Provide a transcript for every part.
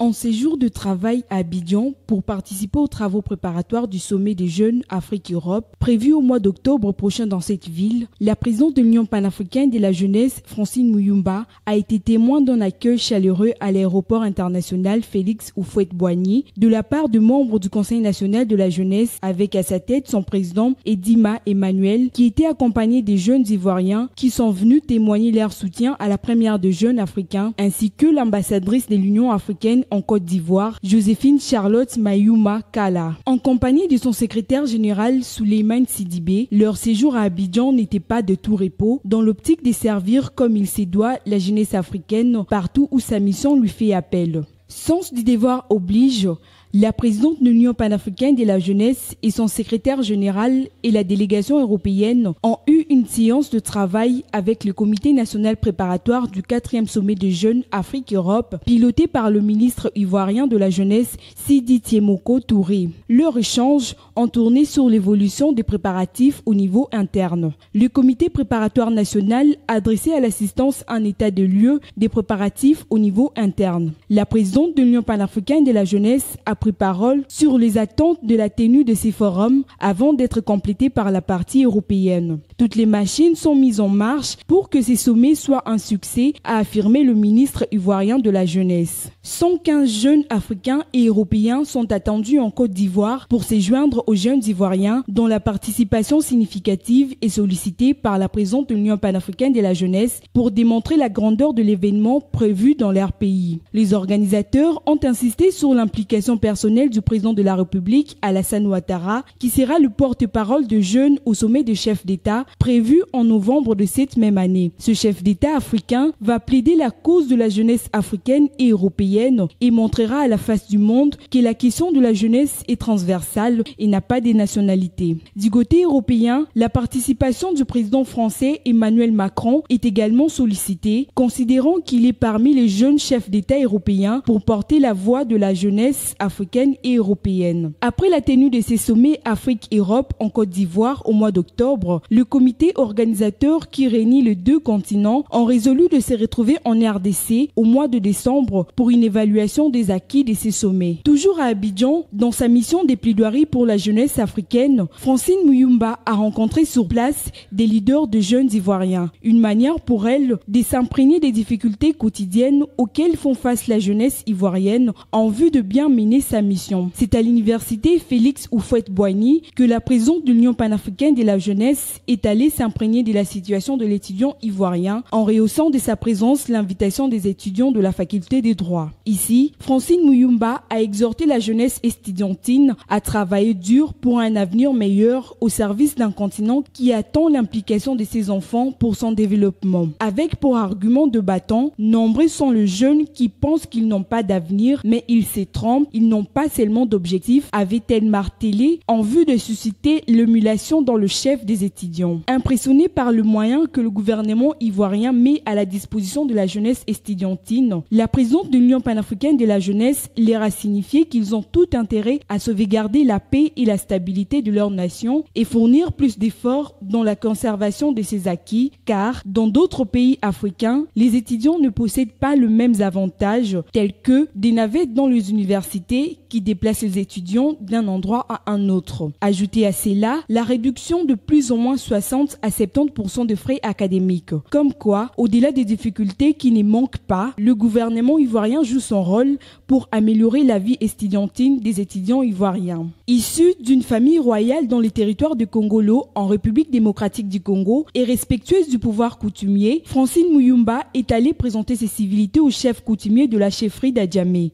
En séjour de travail à Abidjan pour participer aux travaux préparatoires du sommet des jeunes Afrique-Europe prévu au mois d'octobre prochain dans cette ville, la présidente de l'Union panafricaine de la jeunesse, Francine Muyumba, a été témoin d'un accueil chaleureux à l'aéroport international Félix Houphouët-Boigny de la part de membres du Conseil national de la jeunesse avec à sa tête son président Edima Emmanuel qui était accompagné des jeunes ivoiriens qui sont venus témoigner leur soutien à la première de jeunes africains ainsi que l'ambassadrice de l'Union africaine en Côte d'Ivoire, Joséphine Charlotte Mayuma Kala. En compagnie de son secrétaire général Souleymane Sidibé, leur séjour à Abidjan n'était pas de tout repos, dans l'optique de servir comme il se doit la jeunesse africaine partout où sa mission lui fait appel. Sens du devoir oblige, la présidente de l'Union panafricaine de la jeunesse et son secrétaire général et la délégation européenne ont eu une séance de travail avec le comité national préparatoire du 4e sommet des jeunes Afrique-Europe, piloté par le ministre ivoirien de la jeunesse Sidi Tiemoko Touré. Leurs échanges ont tourné sur l'évolution des préparatifs au niveau interne. Le comité préparatoire national a dressé à l'assistance un état de lieu des préparatifs au niveau interne. La présidente de l'Union panafricaine de la jeunesse a pris parole sur les attentes de la tenue de ces forums avant d'être complétées par la partie européenne. Toutes les machines sont mises en marche pour que ces sommets soient un succès, a affirmé le ministre ivoirien de la jeunesse. 115 jeunes africains et européens sont attendus en Côte d'Ivoire pour se joindre aux jeunes ivoiriens dont la participation significative est sollicitée par la présidente de l'Union panafricaine de la jeunesse pour démontrer la grandeur de l'événement prévu dans leur pays. Les organisateurs ont insisté sur l'implication personnelle du président de la République, Alassane Ouattara, qui sera le porte-parole de jeunes au sommet des chefs d'État prévu en novembre de cette même année. Ce chef d'État africain va plaider la cause de la jeunesse africaine et européenne et montrera à la face du monde que la question de la jeunesse est transversale et n'a pas de nationalité. Du côté européen, la participation du président français Emmanuel Macron est également sollicitée, considérant qu'il est parmi les jeunes chefs d'État européens pour porter la voix de la jeunesse africaine et européenne. Après la tenue de ces sommets Afrique-Europe en Côte d'Ivoire au mois d'octobre, le comité organisateur qui réunit les deux continents ont résolu de se retrouver en RDC au mois de décembre pour une évaluation des acquis de ces sommets. Toujours à Abidjan, dans sa mission des plaidoiries pour la jeunesse africaine, Francine Muyumba a rencontré sur place des leaders de jeunes ivoiriens. Une manière pour elle de s'imprégner des difficultés quotidiennes auxquelles font face la jeunesse ivoirienne en vue de bien mener sa mission. C'est à l'université Félix Houphouët-Boigny que la présidente de l'Union panafricaine de la jeunesse est allée s'imprégner de la situation de l'étudiant ivoirien en rehaussant de sa présence l'invitation des étudiants de la faculté des droits. Ici, Francine Muyumba a exhorté la jeunesse estudiantine à travailler dur pour un avenir meilleur au service d'un continent qui attend l'implication de ses enfants pour son développement. Avec pour argument de bâton, nombreux sont les jeunes qui pensent qu'ils n'ont pas d'avenir, mais ils se trompent, ils n'ont pas seulement d'objectifs, avait-elle martelé en vue de susciter l'émulation dans le chef des étudiants. Impressionné par le moyen que le gouvernement ivoirien met à la disposition de la jeunesse estudiantine, la présidente de l'Union panafricaine de la jeunesse leur a signifié qu'ils ont tout intérêt à sauvegarder la paix et la stabilité de leur nation et fournir plus d'efforts dans la conservation de ces acquis, car dans d'autres pays africains, les étudiants ne possèdent pas les mêmes avantages tels que des navettes dans les universités qui déplacent les étudiants d'un endroit à un autre. Ajoutez à cela la réduction de plus ou moins 60 à 70% de frais académiques. Comme quoi, au-delà des difficultés qui ne manquent pas, le gouvernement ivoirien joue son rôle pour améliorer la vie estudiantine des étudiants ivoiriens. Issue d'une famille royale dans les territoires de Congolo, en République démocratique du Congo, et respectueuse du pouvoir coutumier, Francine Muyumba est allée présenter ses civilités au chef coutumier de la chefferie d'Adjamé.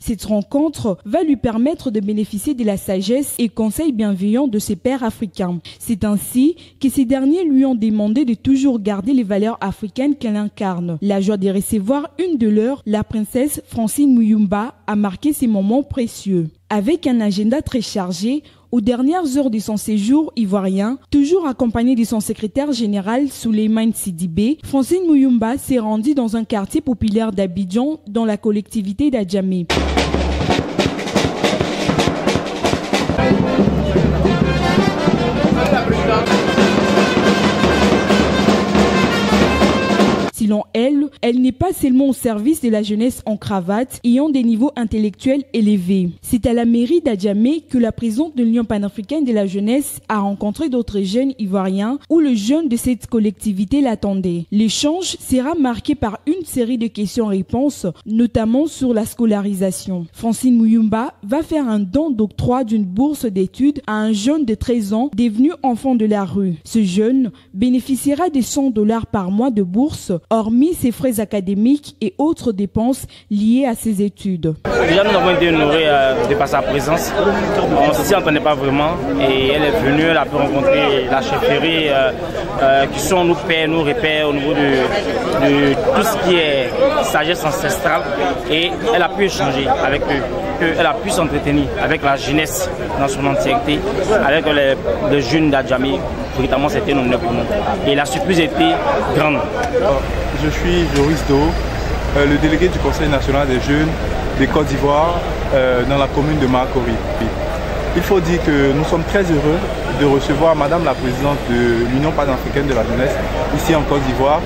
Cette rencontre va lui permettre de bénéficier de la sagesse et conseils bienveillants de ses pairs africains. C'est ainsi que ces derniers lui ont demandé de toujours garder les valeurs africaines qu'elle incarne. La joie de recevoir une de leurs, la princesse Francine Muyumba, a marqué ces moments précieux. Avec un agenda très chargé, aux dernières heures de son séjour ivoirien, toujours accompagnée de son secrétaire général Souleymane Sidibé, Francine Muyumba s'est rendue dans un quartier populaire d'Abidjan, dans la collectivité d'Adjamé. Selon elle, elle n'est pas seulement au service de la jeunesse en cravate ayant des niveaux intellectuels élevés. C'est à la mairie d'Adjamé que la présidente de l'Union panafricaine de la jeunesse a rencontré d'autres jeunes ivoiriens où le jeune de cette collectivité l'attendait. L'échange sera marqué par une série de questions-réponses, notamment sur la scolarisation. Francine Muyumba va faire un don d'octroi d'une bourse d'études à un jeune de 13 ans devenu enfant de la rue. Ce jeune bénéficiera de $100 par mois de bourse, hormis ses frais académiques et autres dépenses liées à ses études. Déjà, nous avons été honorés de par sa présence. On ne s'y entendait pas vraiment et elle est venue, elle a pu rencontrer la chefferie qui sont nos pères, nos repères au niveau de tout ce qui est sagesse ancestrale et elle a pu échanger avec eux, elle a pu s'entretenir avec la jeunesse dans son entièreté, avec les jeunes d'Adjamé. Véritablement, c'était un honneur pour nous. Et la surprise était grande. Je suis Joris Do, le délégué du Conseil national des jeunes de Côte d'Ivoire dans la commune de Makori. Il faut dire que nous sommes très heureux de recevoir Madame la Présidente de l'Union panafricaine de la jeunesse ici en Côte d'Ivoire.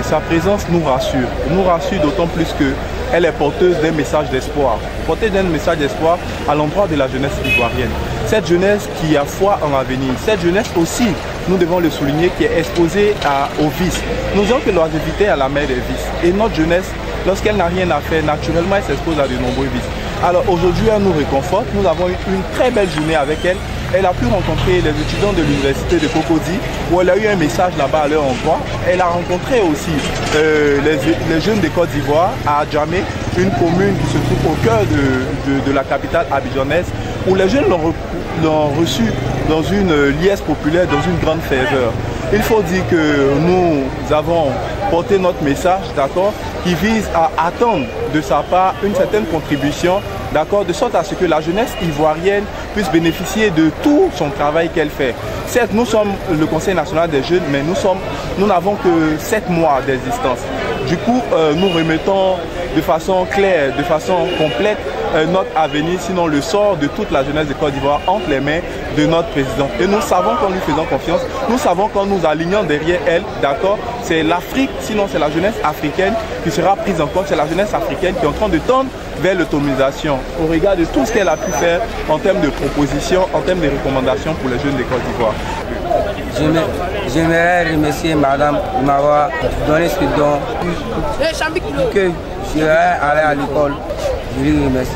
Sa présence nous rassure d'autant plus qu'elle est porteuse d'un message d'espoir. Porteuse d'un message d'espoir à l'endroit de la jeunesse ivoirienne. Cette jeunesse qui a foi en l'avenir, cette jeunesse aussi, nous devons le souligner, qui est exposée au vice. Nous avons que l'oisiveté à la mer des vices. Et notre jeunesse, lorsqu'elle n'a rien à faire, naturellement, elle s'expose à de nombreux vices. Alors aujourd'hui, elle nous réconforte. Nous avons eu une très belle journée avec elle. Elle a pu rencontrer les étudiants de l'université de Cocody, où elle a eu un message là-bas à leur endroit. Elle a rencontré aussi les jeunes de Côte d'Ivoire à Adjamé, une commune qui se trouve au cœur de la capitale abidjanaise, où les jeunes l'ont reçu dans une liesse populaire, dans une grande ferveur. Il faut dire que nous avons porté notre message, d'accord, qui vise à attendre de sa part une certaine contribution, d'accord, de sorte à ce que la jeunesse ivoirienne puisse bénéficier de tout son travail qu'elle fait. Certes, nous sommes le Conseil national des jeunes, mais nous n'avons que 7 mois d'existence. Du coup, nous remettons de façon claire, de façon complète notre avenir, sinon le sort de toute la jeunesse de Côte d'Ivoire entre les mains de notre président. Et nous savons qu'en lui faisant confiance, nous savons qu'en nous alignant derrière elle, d'accord, c'est l'Afrique, sinon c'est la jeunesse africaine qui sera prise en compte, c'est la jeunesse africaine qui est en train de tendre vers l'autonomisation au regard de tout ce qu'elle a pu faire en termes de propositions, en termes de recommandations pour les jeunes de Côte d'Ivoire. J'aimerais remercier Madame de m'avoir donné ce don que je vais aller à l'école. Je lui remercie.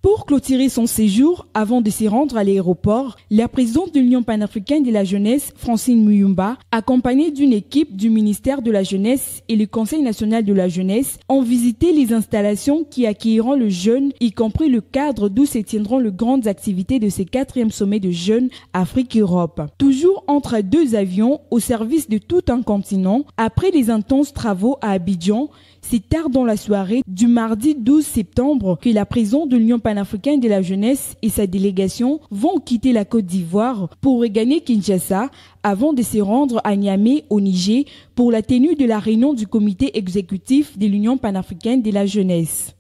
Pour clôturer son séjour, avant de s'y rendre à l'aéroport, la présidente de l'Union panafricaine de la jeunesse, Francine Muyumba, accompagnée d'une équipe du ministère de la Jeunesse et le Conseil national de la jeunesse, ont visité les installations qui accueilleront le jeune, y compris le cadre d'où se tiendront les grandes activités de ce 4e sommet de jeunes Afrique-Europe. Toujours entre 2 avions au service de tout un continent, après les intenses travaux à Abidjan, c'est tard dans la soirée du mardi 12 septembre que la présidente de l'Union panafricaine de la jeunesse et sa délégation vont quitter la Côte d'Ivoire pour regagner Kinshasa avant de se rendre à Niamey au Niger pour la tenue de la réunion du comité exécutif de l'Union panafricaine de la jeunesse.